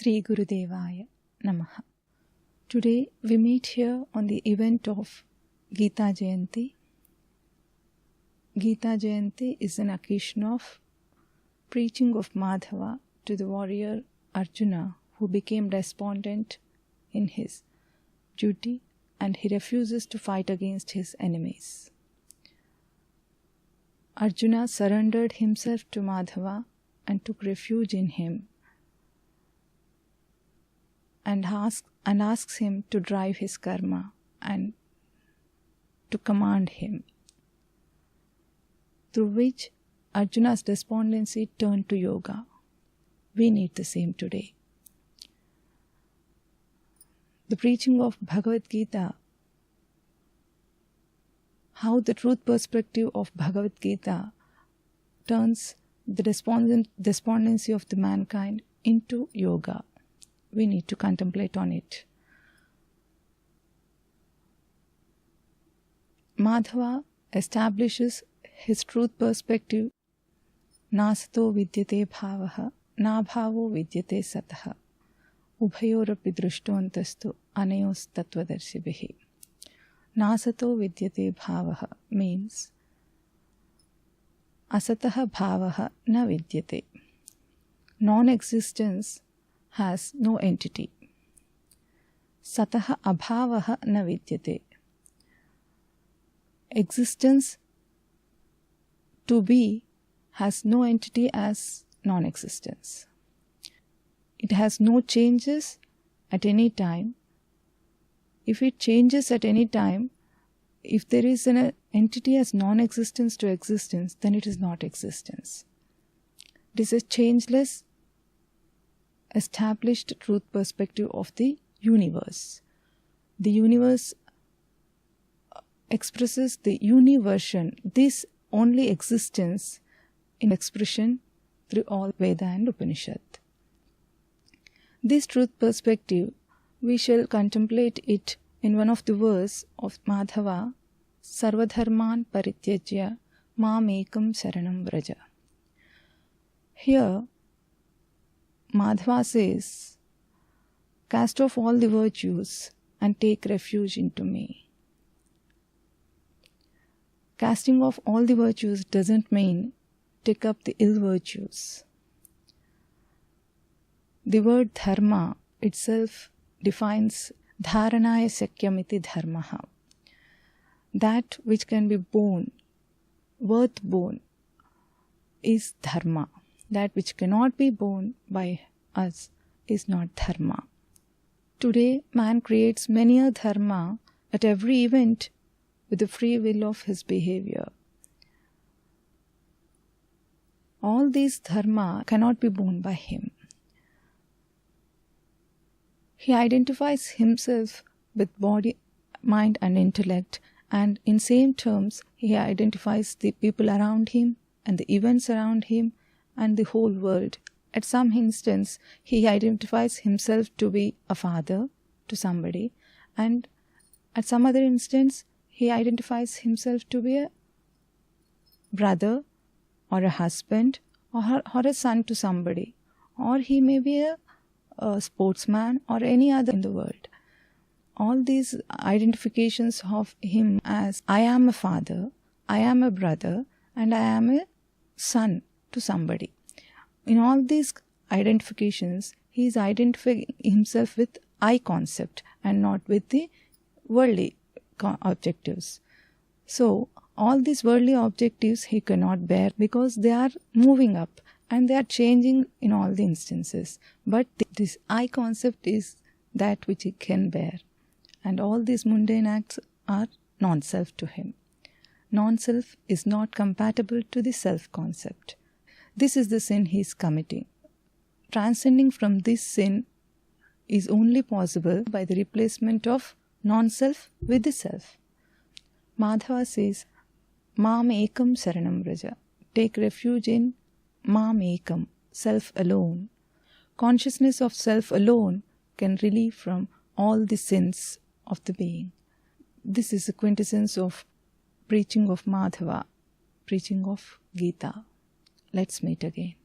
SriiGurudevaya Namaha. Today we meet here on the event of SriiGiitaajayanthi. SriiGiitaajayanthi is an occasion of preaching of Madhava to the warrior Arjuna, who became despondent in his duty and he refuses to fight against his enemies. Arjuna surrendered himself to Madhava and took refuge in him and asks him to drive his karma and to command him, through which Arjuna's despondency turned to yoga. We need the same today. The preaching of Bhagavad Gita, how the truth perspective of Bhagavad Gita turns the despondency of the mankind into yoga. We need to contemplate on it. Madhava establishes his truth perspective. Nasato vidyate bhavaha, nabhavo vidyate sataha, ubhayorapi drishtontastu anayos tattvadarshibhihi. Nasato vidyate bhavaha means asataha bhavaha na vidyate. Non-existence has no entity. Sataha abhavaha na vidyate. Existence, to be, has no entity as non-existence. It has no changes at any time. If it changes at any time, if there is an entity as non-existence to existence, then it is not existence. It is a changeless, established truth perspective of the universe. The universe expresses the universion, this only existence in expression through all Veda and Upanishad. This truth perspective, we shall contemplate it in one of the verses of Madhava, Sarvadharman Parityajya Mamekam Sharanam Vraja. Here, Madhava says, cast off all the virtues and take refuge into me. Casting off all the virtues doesn't mean take up the ill virtues. The word dharma itself defines dharanaya sakyamiti dharmaha. That which can be borne, worth borne, is dharma. That which cannot be borne by us is not dharma. Today, man creates many a dharma at every event with the free will of his behavior. All these dharma cannot be borne by him. He identifies himself with body, mind and intellect, and in same terms he identifies the people around him and the events around him and the whole world. At some instance, he identifies himself to be a father to somebody, and at some other instance, he identifies himself to be a brother or a husband or a son to somebody, or he may be a sportsman or any other in the world. All these identifications of him as I am a father, I am a brother, and I am a son to somebody. In all these identifications, he is identifying himself with I concept and not with the worldly objectives. So, all these worldly objectives he cannot bear because they are moving up and they are changing in all the instances. But this I concept is that which he can bear. And all these mundane acts are non-self to him. Non-self is not compatible to the self-concept. This is the sin he is committing. Transcending from this sin is only possible by the replacement of non-self with the self. Madhava says, Mam ekam saranam vraja. Take refuge in Mam ekam, self alone. Consciousness of self alone can relieve from all the sins of the being. This is the quintessence of preaching of Madhava, preaching of Gita. Let's meet again.